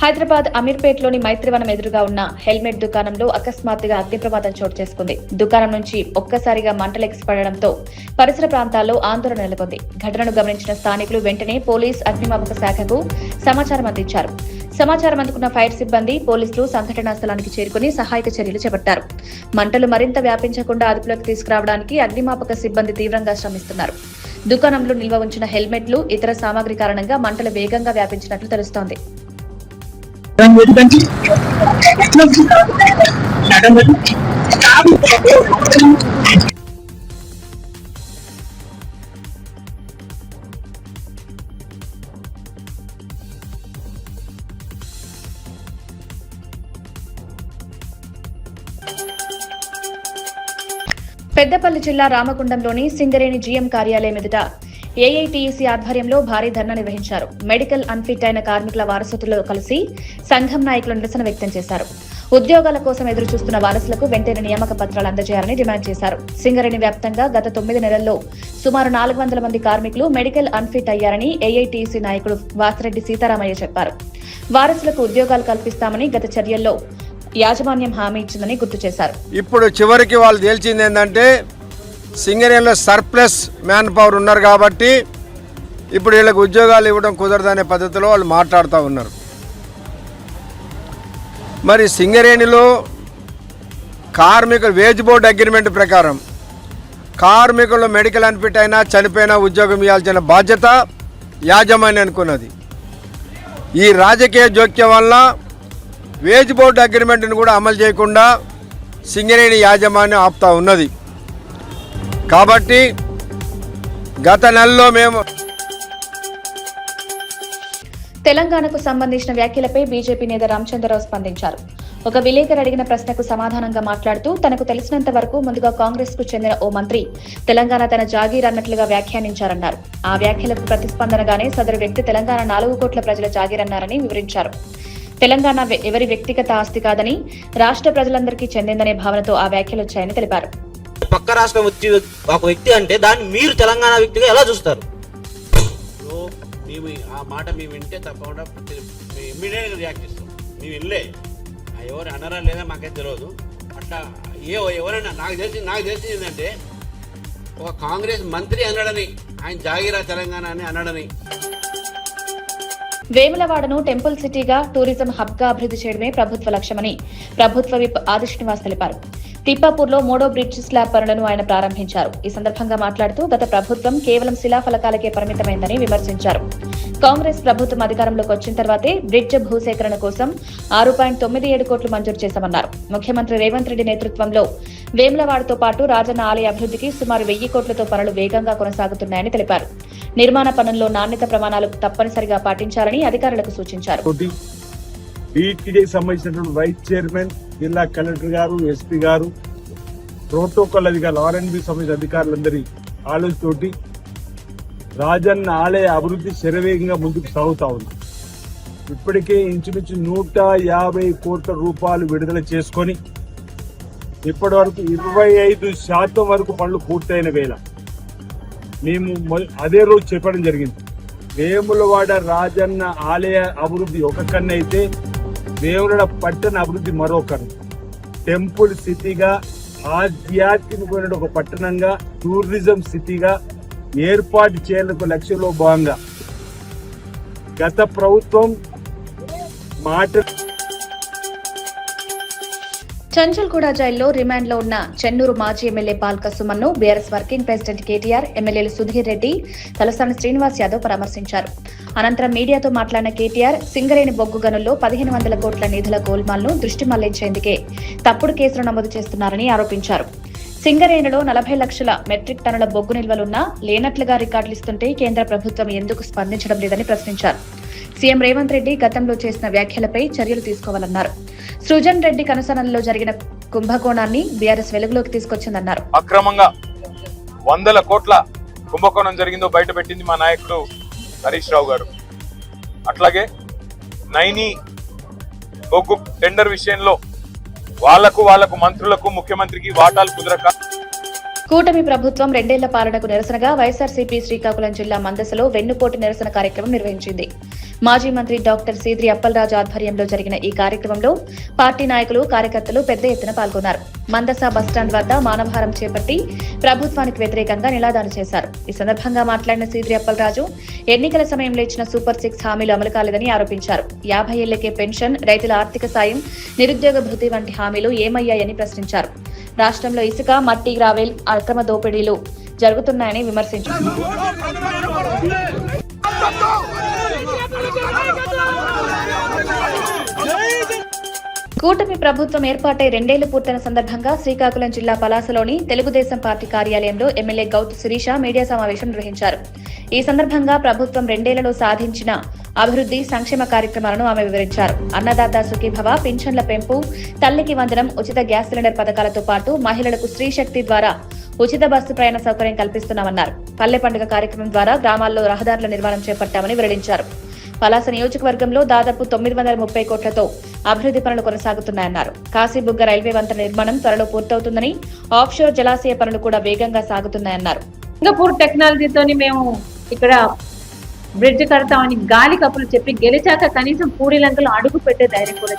హైదరాబాద్ అమీర్పేట్లోని మైత్రివనం ఎదురుగా ఉన్న హెల్మెట్ దుకాణంలో అకస్మాత్తుగా అగ్ని ప్రమాదం చోటు చేసుకుంది. దుకాణం నుంచి ఒక్కసారిగా మంటలు ఎగిసిపడడంతో పరిసర ప్రాంతాల్లో ఆందోళన నెలకొంది. ఘటనను గమనించిన స్థానికులు వెంటనే పోలీస్ అగ్నిమాపక శాఖకు సమాచారం అందించారు. సమాచారం అందుకున్న ఫైర్ సిబ్బంది, పోలీసులు సంఘటనా స్థలానికి చేరుకుని సహాయక చర్యలు చేపట్టారు. మంటలు మరింత వ్యాపించకుండా అదుపులోకి తీసుకురావడానికి అగ్నిమాపక సిబ్బంది తీవ్రంగా శ్రమిస్తున్నారు. దుకాణంలో నిల్వ ఉంచిన హెల్మెట్లు, ఇతర సామాగ్రి కారణంగా మంటలు వేగంగా వ్యాపించినట్లు తెలుస్తోంది. పెద్దపల్లి జిల్లా రామగుండంలోని సింగరేణి జీఎం కార్యాలయం ఎదుట ఏఐటీయూసీ ఆధ్వర్యంలో భారీ ధర్నా నిర్వహించారు. మెడికల్ అన్ఫిట్ అయిన కార్మికుల వారసులతో కలిసి సంఘం నాయకులు నిరసన వ్యక్తం చేశారు. ఉద్యోగాల కోసం ఎదురు చూస్తున్న వారసులకు వెంటనే నియామక పత్రాలు అందజేయాలని డిమాండ్ చేశారు. సింగరేణి వ్యాప్తంగా గత 9 నెలల్లో సుమారు 400 మంది కార్మికులు మెడికల్ అన్ఫిట్ అయ్యారని ఏఐటీయూసీ నాయకుడు వాసిరెడ్డి సీతారామయ్య చెప్పారు. వారసులకు ఉద్యోగాలు కల్పిస్తామని గత చర్యల్లో యాజమాన్యం హామీ ఇచ్చిందని గుర్తు చేశారు. ఇప్పుడు చివరికి వాళ్ళు తేల్చింది ఏంటంటే సింగరేణిలో సర్ప్లస్ మ్యాన్ పవర్ ఉన్నారు కాబట్టి ఇప్పుడు వీళ్ళకి ఉద్యోగాలు ఇవ్వడం కుదరదనే పద్ధతిలో వాళ్ళు మాట్లాడుతూ ఉన్నారు. మరి సింగరేణిలో కార్మికుల వేజ్ బోర్డు అగ్రిమెంట్ ప్రకారం కార్మికులు మెడికల్ అన్ఫిట్ అయినా చనిపోయినా ఉద్యోగం ఇవ్వాల్సిన బాధ్యత యాజమాన్యం అనుకున్నది. ఈ రాజకీయ జోక్యం వల్ల వేజ్ బోర్డు అగ్రిమెంట్ను కూడా అమలు చేయకుండా సింగరేణి యాజమాన్యం ఆపుతా ఉన్నది. కాబట్టి గత నెలలో మేము తెలంగాణకు సంబంధించిన వ్యాఖ్యలపై బీజేపీ నేత రామచంద్రరావు స్పందించారు. ఒక విలేకరు అడిగిన ప్రశ్నకు సమాధానంగా మాట్లాడుతూ తనకు తెలిసినంత వరకు ముందుగా కాంగ్రెస్ కు చెందిన ఓ మంత్రి తెలంగాణ తన జాగీర్ అన్నట్లుగా వ్యాఖ్యానించారన్నారు. ఆ వ్యాఖ్యలకు ప్రతిస్పందనగానే సదరు వ్యక్తి తెలంగాణ 4 కోట్ల ప్రజల జాగీర్ అన్నారని వివరించారు. తెలంగాణ ఎవరి వ్యక్తిగత ఆస్తి కాదని రాష్ట్ర ప్రజలందరికీ చెందిందనే భావనతో ఆ వ్యాఖ్యలు వచ్చాయని తెలిపారు. పక్క రాష్ట్రం వచ్చి ఒక వ్యక్తి అంటే దాన్ని మీరు తెలంగాణ వ్యక్తిగా ఎలా చూస్తారు? మేము ఆ మాట మేము వింటే తప్పకుండా ఇమ్మీడియట్గా రియాక్ట్ చేస్తాం. మేము వెళ్ళే ఎవరు అన్నారా లేదా మాకైతే తెలియదు. అట్లా ఎవరైనా నాకు తెలిసింది ఏంటంటే ఒక కాంగ్రెస్ మంత్రి అన్నాడని, ఆయన జాగీరా తెలంగాణ అని అన్నాడని. వేములవాడను టెంపుల్ సిటీగా, టూరిజం హబ్ గా అభివృద్ధి చేయడమే ప్రభుత్వ లక్ష్యమని ప్రభుత్వ విప్ ఆది శ్రీనివాస్ తెలిపారు. తిప్పాపూర్లో 3వ బ్రిడ్జ్ స్లాబ్ పనులను ఆయన ప్రారంభించారు. ఈ సందర్భంగా మాట్లాడుతూ గత ప్రభుత్వం కేవలం శిలాఫలకాలకే పరిమితమైందని విమర్శించారు. కాంగ్రెస్ ప్రభుత్వం అధికారంలోకి వచ్చిన తర్వాతే బ్రిడ్జ్ భూసేకరణ కోసం 6.97 కోట్లు మంజూరు చేశామన్నారు. ముఖ్యమంత్రి రేవంత్ రెడ్డి నేతృత్వంలో వేములవాడతో పాటు రాజన్న ఆలయ అభివృద్ధికి సుమారు 1000 కోట్లతో పనులు వేగంగా కొనసాగుతున్నాయని తెలిపారు. నిర్మాణ పనుల్లో నాణ్యత ప్రమాణాలు తప్పనిసరిగా పాటించాలని అధికారులకు సూచించారు. టీటీడీకి సంబంధించినటువంటి వైస్ చైర్మన్, జిల్లా కలెక్టర్ గారు, ఎస్పీ గారు, ప్రోటోకాల్ అధికారులు, ఆర్ఎండ్బి సంబంధించిన అధికారులందరి ఆలోచనతోటి రాజన్న ఆలయ అభివృద్ధి శరవేగంగా ముందుకు సాగుతా ఉంది. ఇప్పటికే ఇంచుమించు 150 కోట్ల రూపాయలు విడుదల చేసుకొని ఇప్పటి వరకు 25% వరకు పనులు పూర్తయిన వేళ మేము అదే రోజు చెప్పడం జరిగింది. వేములవాడ రాజన్న ఆలయ అభివృద్ధి ఒక కన్ను అయితే వేములవాడ పట్టణ అభివృద్ధి మరో కన్ను. టెంపుల్ సిటీగా, ఆధ్యాత్మికమైన ఒక పట్టణంగా, టూరిజం సిటీగా ఏర్పాటు చేయాలనే లక్ష్యంలో భాగంగా గత ప్రభుత్వం చంచల్గూడ జైల్లో రిమాండ్లో ఉన్న చెన్నూరు మాజీ ఎమ్మెల్యే పాల్క సుమన్ను బీఆర్ఎస్ వర్కింగ్ ప్రెసిడెంట్ కేటీఆర్, ఎమ్మెల్యేలు సుధీర్ రెడ్డి, తలసాని శ్రీనివాస్ యాదవ్ పరామర్శించారు. అనంతరం మీడియాతో మాట్లాడిన కేటీఆర్ సింగరేణి బొగ్గు గనుల్లో 1500 కోట్ల నిధుల గోల్మాల్ను దృష్టి మళ్లించేందుకే తప్పుడు కేసులు నమోదు చేస్తున్నారని ఆరోపించారు. సింగరేణిలో 40 లక్షల మెట్రిక్ టన్నుల బొగ్గు నిల్వలున్నా లేనట్లుగా రికార్డులిస్తుంటే కేంద్ర ప్రభుత్వం ఎందుకు స్పందించడం లేదని ప్రశ్నించారు. సీఎం రేవంత్ రెడ్డి గతంలో చేసిన వ్యాఖ్యలపై చర్యలు తీసుకోవాలన్నారు. సృజన్ రెడ్డి కనుసనల్లో జరిగిన కుంభకోణాన్ని బీఆర్ఎస్ వెలుగులోకి తీసుకొచ్చిందన్నారు. అక్రమంగా 100 కోట్ల కుంభకోణం జరిగిందో బయటపెట్టింది మా నాయకుడు హరీష్ రావు గారు. అట్లాగే నైని బొగ్గు టెండర్ విషయంలో వాళ్లకు మంత్రులకు, ముఖ్యమంత్రికి వాటాలు కుదరక కూటమి ప్రభుత్వం 2 ఏళ్ల పాలనకు నిరసనగా వైఎస్ఆర్సీపీ శ్రీకాకుళం జిల్లా మందసలో వెన్నుపోటు నిరసన కార్యక్రమం నిర్వహించింది. మాజీ మంత్రి డాక్టర్ సీద్రి అప్పలరాజు ఆధ్వర్యంలో జరిగిన ఈ కార్యక్రమంలో పార్టీ నాయకులు కార్యకర్తలు పెద్ద ఎత్తున పాల్గొన్నారు. మందస బస్టాండ్ వద్ద మానవహారం చేపట్టి ప్రభుత్వానికి వ్యతిరేకంగా నినాదాలు చేశారు. ఈ సందర్భంగా మాట్లాడిన సీద్రి అప్పలరాజు ఎన్నికల సమయంలో ఇచ్చిన సూపర్ 6 హామీలు అమలు కాలేదని ఆరోపించారు. 50 ఏళ్లకే పెన్షన్, రైతుల ఆర్థిక సాయం, నిరుద్యోగ భృతి వంటి హామీలు ఏమయ్యాయని ప్రశ్నించారు. రాష్ట్రంలో ఇసుక, మట్టి, గ్రావెల్ అక్రమ దోపిడీలు జరుగుతున్నాయని విమర్శించారు. కూటమి ప్రభుత్వం ఏర్పాటై 2 ఏళ్లు పూర్తయిన సందర్భంగా శ్రీకాకుళం జిల్లా పలాసలోని తెలుగుదేశం పార్టీ కార్యాలయంలో ఎమ్మెల్యే గౌతు శిరీష మీడియా సమావేశం నిర్వహించారు. ఈ సందర్భంగా ప్రభుత్వం 2 ఏళ్లలో సాధించిన అభివృద్ధి, సంక్షేమ కార్యక్రమాలను ఆమె వివరించారు. అన్నదాత సుఖీభవ, పింఛన్ల పెంపు, తల్లికి వందనం, ఉచిత గ్యాస్ సిలిండర్ పథకాలతో పాటు మహిళలకు స్త్రీ శక్తి ద్వారా ఉచిత బస్సు ప్రయాణ సౌకర్యం కల్పిస్తున్నామన్నారు. పల్లె పండుగ కార్యక్రమం ద్వారా గ్రామాల్లో రహదారుల నిర్మాణం చేపట్టామని వెల్లడించారు. పలాస నియోజకవర్గంలో దాదాపు 930 కోట్లతో అభివృద్ధి పనులు కొనసాగుతున్నాయన్నారు. కాశీబుగ్గ రైల్వే వంతెన నిర్మాణం త్వరలో పూర్తవుతుందని, ఆఫ్షోర్ జలాశయ పనులు కూడా వేగంగా సాగుతున్నాయన్నారు. సింగపూర్ టెక్నాలజీతోని మేము ఇక్కడ బ్రిడ్జ్ కడతామని గాలి కప్పులు చెప్పి గెలిచాక కనీసం పూడి లంకలు అడుగు పెట్టే ధైర్యం కూడా